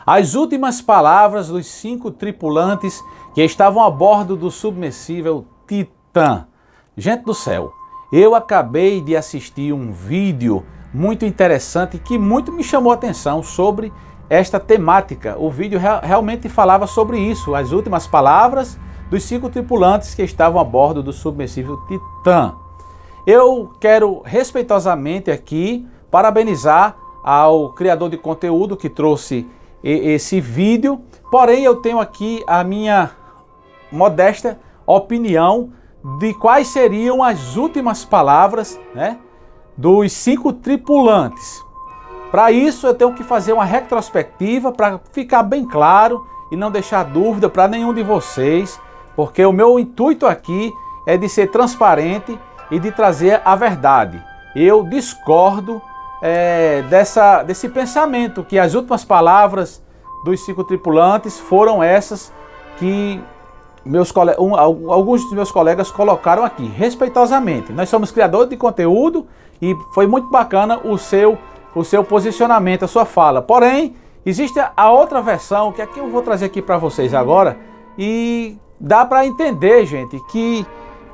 As últimas palavras dos 5 tripulantes que estavam a bordo do submersível Titã. Gente do céu, eu acabei de assistir um vídeo muito interessante que muito me chamou a atenção sobre esta temática. O vídeo realmente falava sobre isso, as últimas palavras dos 5 tripulantes que estavam a bordo do submersível Titã. Eu quero respeitosamente aqui parabenizar ao criador de conteúdo que trouxe esse vídeo, porém eu tenho aqui a minha modesta opinião de quais seriam as últimas palavras, né, dos 5 tripulantes. Para isso eu tenho que fazer uma retrospectiva para ficar bem claro e não deixar dúvida para nenhum de vocês, porque o meu intuito aqui é de ser transparente e de trazer a verdade. Eu discordo desse pensamento que as últimas palavras dos 5 tripulantes foram essas que alguns dos meus colegas colocaram aqui, respeitosamente. Nós somos criadores de conteúdo e foi muito bacana o seu posicionamento, a sua fala. Porém, existe a outra versão, que aqui eu vou trazer aqui para vocês agora, e dá para entender, gente,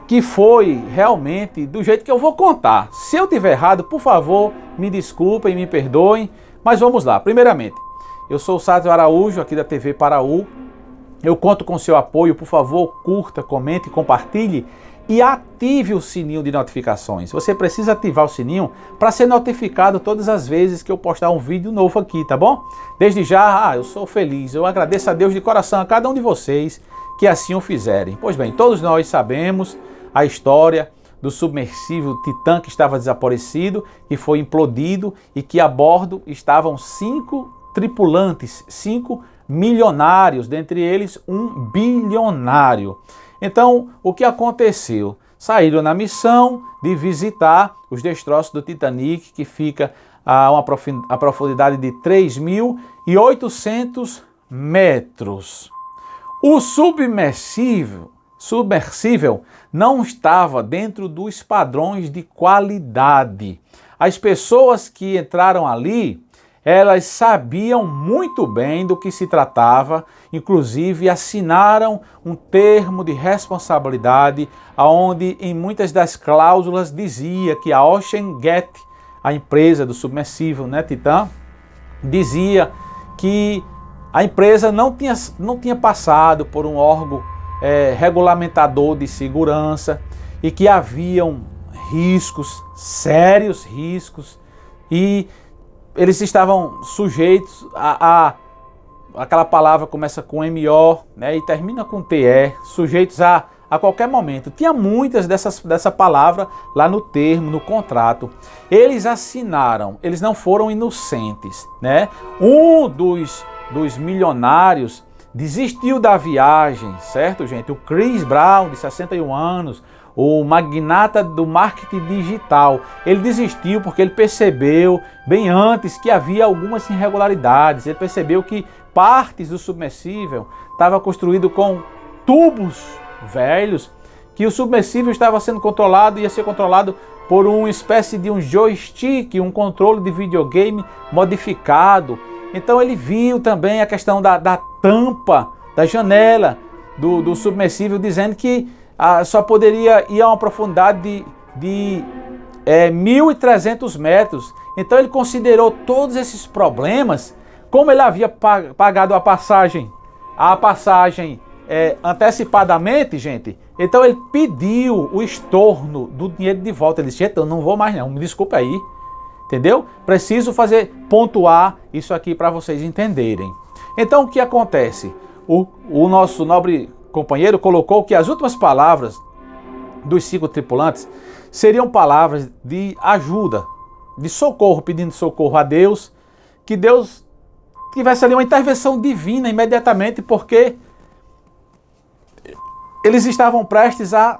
que foi realmente do jeito que eu vou contar. Se eu tiver errado, por favor, me desculpem, me perdoem, mas vamos lá. Primeiramente, eu sou o Sátio Araújo, aqui da TV Paraú. Eu conto com seu apoio, por favor, curta, comente, compartilhe e ative o sininho de notificações. Você precisa ativar o sininho para ser notificado todas as vezes que eu postar um vídeo novo aqui, tá bom? Desde já, eu sou feliz, eu agradeço a Deus de coração a cada um de vocês que assim o fizerem. Pois bem, todos nós sabemos a história do submersível Titã que estava desaparecido, que foi implodido e que a bordo estavam 5 tripulantes, 5 milionários, dentre eles um bilionário. Então, o que aconteceu? Saíram na missão de visitar os destroços do Titanic, que fica a uma profundidade de 3.800 metros. O submersível não estava dentro dos padrões de qualidade. As pessoas que entraram ali, elas sabiam muito bem do que se tratava, inclusive assinaram um termo de responsabilidade, onde em muitas das cláusulas dizia que a OceanGate, a empresa do submersível, né, Titã, dizia que a empresa não tinha passado por um órgão regulamentador de segurança e que haviam riscos, sérios riscos, e eles estavam sujeitos aquela palavra começa com MO, né, e termina com TE, sujeitos a qualquer momento. Tinha muitas dessa palavra lá no termo, no contrato. Eles assinaram, eles não foram inocentes, né? Um dos milionários desistiu da viagem, certo, gente? O Chris Brown, de 61 anos, o magnata do marketing digital, ele desistiu porque ele percebeu, bem antes, que havia algumas irregularidades. Ele percebeu que partes do submersível estava construído com tubos velhos, que o submersível estava sendo controlado, ia ser controlado por uma espécie de um joystick, um controle de videogame modificado. Então ele viu também a questão da tampa, da janela do submersível, dizendo que só poderia ir a uma profundidade de 1.300 metros. Então ele considerou todos esses problemas, como ele havia pagado a passagem antecipadamente, gente. Então ele pediu o estorno do dinheiro de volta. Ele disse: gente, eu não vou mais não, me desculpe aí. Entendeu? Preciso pontuar isso aqui para vocês entenderem. Então o que acontece? O nosso nobre companheiro colocou que as últimas palavras dos 5 tripulantes seriam palavras de ajuda, de socorro, pedindo socorro a Deus, que Deus tivesse ali uma intervenção divina imediatamente, porque eles estavam prestes a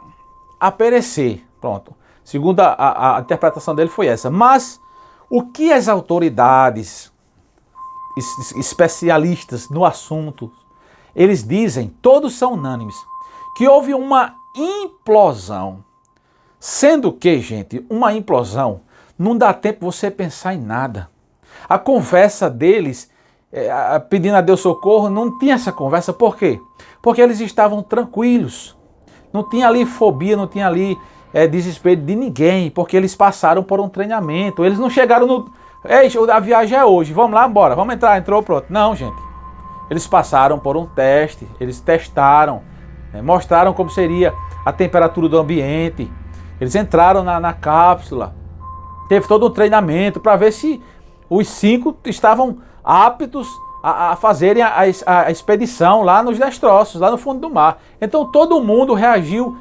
perecer. Pronto. Segundo a interpretação dele foi essa. Mas o que as autoridades especialistas no assunto, eles dizem, todos são unânimes, que houve uma implosão. Sendo que, gente, uma implosão não dá tempo você pensar em nada. A conversa deles pedindo a Deus socorro, não tinha essa conversa. Por quê? Porque eles estavam tranquilos. Não tinha ali fobia, não tinha ali desespero de ninguém, porque eles passaram por um treinamento. Eles não chegaram no... Ei, a viagem é hoje, vamos lá, bora, vamos entrar, entrou, pronto. Não, gente. Eles passaram por um teste, eles testaram, mostraram como seria a temperatura do ambiente. Eles entraram na cápsula, teve todo um treinamento para ver se os 5 estavam aptos a fazerem a expedição lá nos destroços, lá no fundo do mar. Então todo mundo reagiu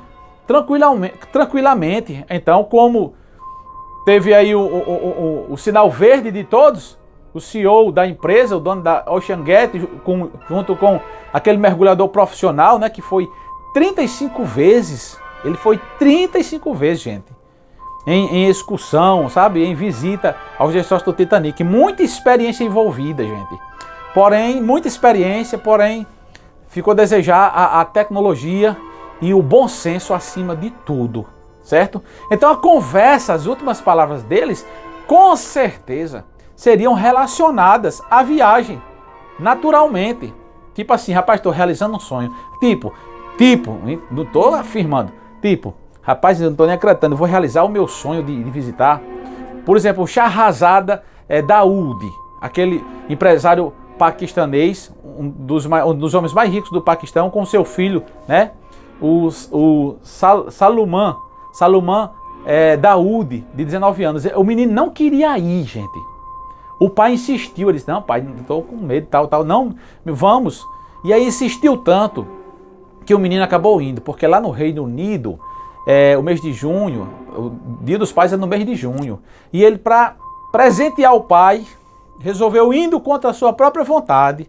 tranquilamente. Então, como teve aí o sinal verde de todos, o CEO da empresa, o dono da OceanGate, junto com aquele mergulhador profissional, né, que foi 35 vezes, ele foi 35 vezes, gente, em excursão, sabe, em visita aos destroços do Titanic. Muita experiência envolvida, gente. Porém, muita experiência, porém, ficou a desejar a tecnologia e o bom senso acima de tudo, certo? Então a conversa, as últimas palavras deles, com certeza, seriam relacionadas à viagem, naturalmente. Tipo assim, rapaz, estou realizando um sonho. Tipo, não estou afirmando. Tipo, rapaz, eu não estou nem acreditando, eu vou realizar o meu sonho de visitar. Por exemplo, o Shahrazada Daoud, aquele empresário paquistanês, um dos homens mais ricos do Paquistão, com seu filho, né? O Salman Daoud, de 19 anos. O menino não queria ir, gente. O pai insistiu, ele disse, não, pai, estou com medo, tal, não, vamos. E aí insistiu tanto que o menino acabou indo, porque lá no Reino Unido, o mês de junho, o Dia dos Pais é no mês de junho, e ele, para presentear o pai, resolveu indo contra a sua própria vontade,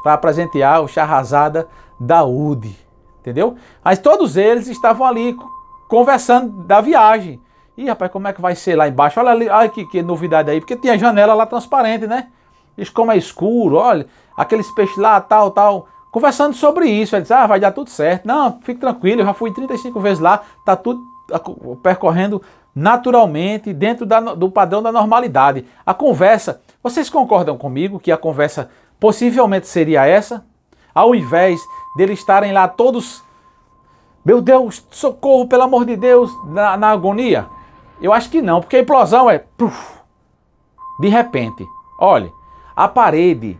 para presentear o Shahrazada Daoud, entendeu? Mas todos eles estavam ali conversando da viagem. Ih, rapaz, como é que vai ser lá embaixo? Olha ali, olha que novidade aí, porque tinha janela lá transparente, né? Isso como é escuro, olha, aqueles peixes lá, tal, conversando sobre isso. Ele disse, vai dar tudo certo. Não, fique tranquilo, eu já fui 35 vezes lá, tá tudo percorrendo naturalmente, dentro do padrão da normalidade. A conversa, vocês concordam comigo que a conversa possivelmente seria essa? Ao invés deles estarem lá todos, meu Deus, socorro, pelo amor de Deus, na agonia? Eu acho que não, porque a implosão é de repente. Olha, a parede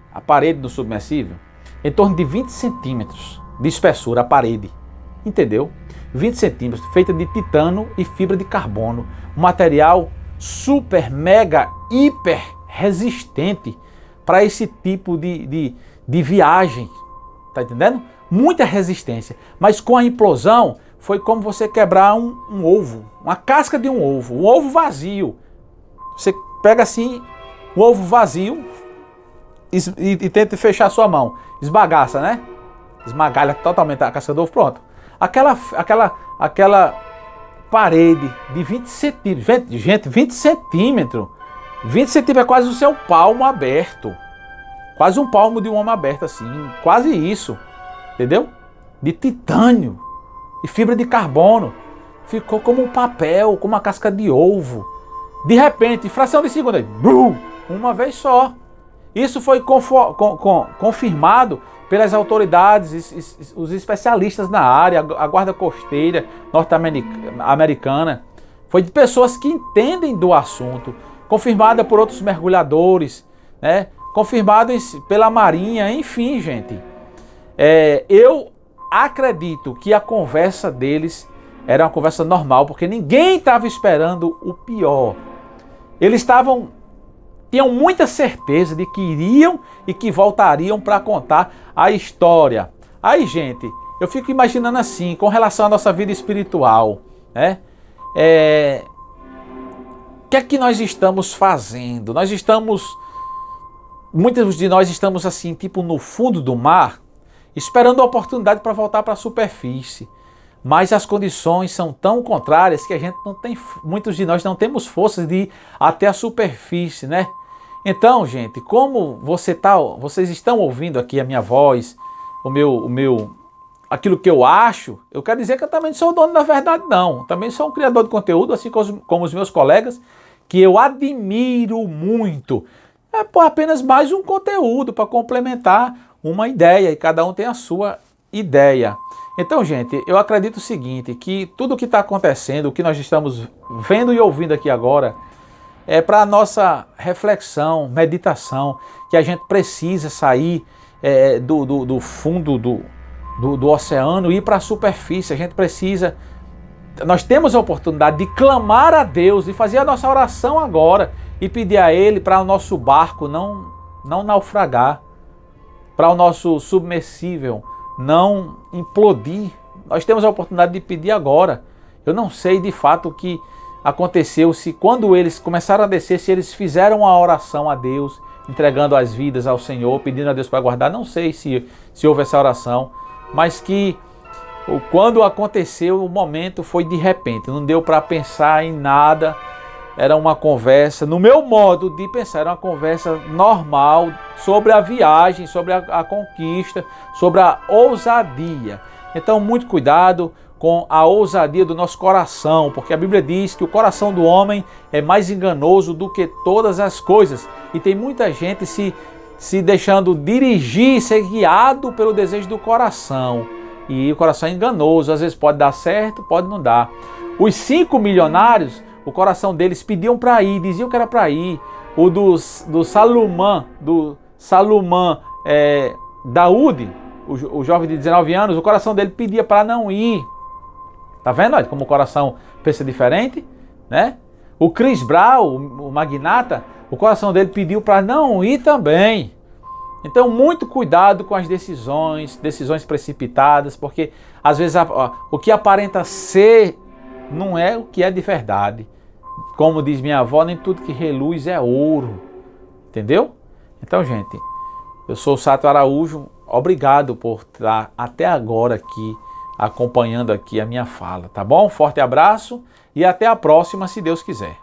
do submersível, em torno de 20 centímetros de espessura, a parede, entendeu? 20 centímetros, feita de titânio e fibra de carbono, um material super, mega, hiper resistente para esse tipo de viagem, tá entendendo? Muita resistência, mas com a implosão foi como você quebrar um ovo, uma casca de um ovo vazio. Você pega assim, o ovo vazio e tenta fechar a sua mão, esbagaça, né? Esmagalha totalmente a casca do ovo, pronto. Aquela parede de 20 centímetros, gente, 20 centímetros é quase o seu palmo aberto, quase um palmo de um homem aberto assim, quase isso, entendeu? De titânio e fibra de carbono, ficou como um papel, como uma casca de ovo. De repente, fração de segundo, uma vez só. Isso foi confirmado pelas autoridades, os especialistas na área, a guarda costeira norte-americana. Foi de pessoas que entendem do assunto, confirmada por outros mergulhadores, né? Confirmado pela Marinha, enfim, gente. Eu acredito que a conversa deles era uma conversa normal, porque ninguém estava esperando o pior. Eles tinham muita certeza de que iriam e que voltariam para contar a história. Aí, gente, eu fico imaginando assim, com relação à nossa vida espiritual, né? O que é que nós estamos fazendo? Muitos de nós estamos assim, tipo no fundo do mar, esperando a oportunidade para voltar para a superfície. Mas as condições são tão contrárias que muitos de nós não temos forças de ir até a superfície, né? Então, gente, como vocês estão ouvindo aqui a minha voz, aquilo que eu acho, eu quero dizer que eu também não sou o dono da verdade, não. Também sou um criador de conteúdo, assim como os meus colegas, que eu admiro muito. é apenas mais um conteúdo para complementar uma ideia, e cada um tem a sua ideia. Então, gente, eu acredito o seguinte, que tudo o que está acontecendo, o que nós estamos vendo e ouvindo aqui agora, é para a nossa reflexão, meditação, que a gente precisa sair do fundo do oceano e ir para a superfície. A gente precisa, nós temos a oportunidade de clamar a Deus, de fazer a nossa oração agora e pedir a Ele para o nosso barco não naufragar, para o nosso submersível não implodir. Nós temos a oportunidade de pedir agora. Eu não sei de fato o que aconteceu, se quando eles começaram a descer, se eles fizeram uma oração a Deus, entregando as vidas ao Senhor, pedindo a Deus para guardar. Não sei se houve essa oração, mas que quando aconteceu, o momento foi de repente, não deu para pensar em nada. Era uma conversa, no meu modo de pensar, era uma conversa normal sobre a viagem, sobre a conquista, sobre a ousadia. Então, muito cuidado com a ousadia do nosso coração, porque a Bíblia diz que o coração do homem é mais enganoso do que todas as coisas. E tem muita gente se deixando dirigir, ser guiado pelo desejo do coração. E o coração é enganoso, às vezes pode dar certo, pode não dar. Os 5 milionários, o coração deles pediam para ir, diziam que era para ir. O do Salomão Daúde, o jovem de 19 anos, o coração dele pedia para não ir. Tá vendo? Olha como o coração pensa diferente, né? O Chris Brown, o magnata, o coração dele pediu para não ir também. Então, muito cuidado com as decisões precipitadas, porque às vezes o que aparenta ser não é o que é de verdade. Como diz minha avó, nem tudo que reluz é ouro. Entendeu? Então, gente, eu sou o Sato Araújo. Obrigado por estar até agora aqui, acompanhando aqui a minha fala, tá bom? Forte abraço e até a próxima, se Deus quiser.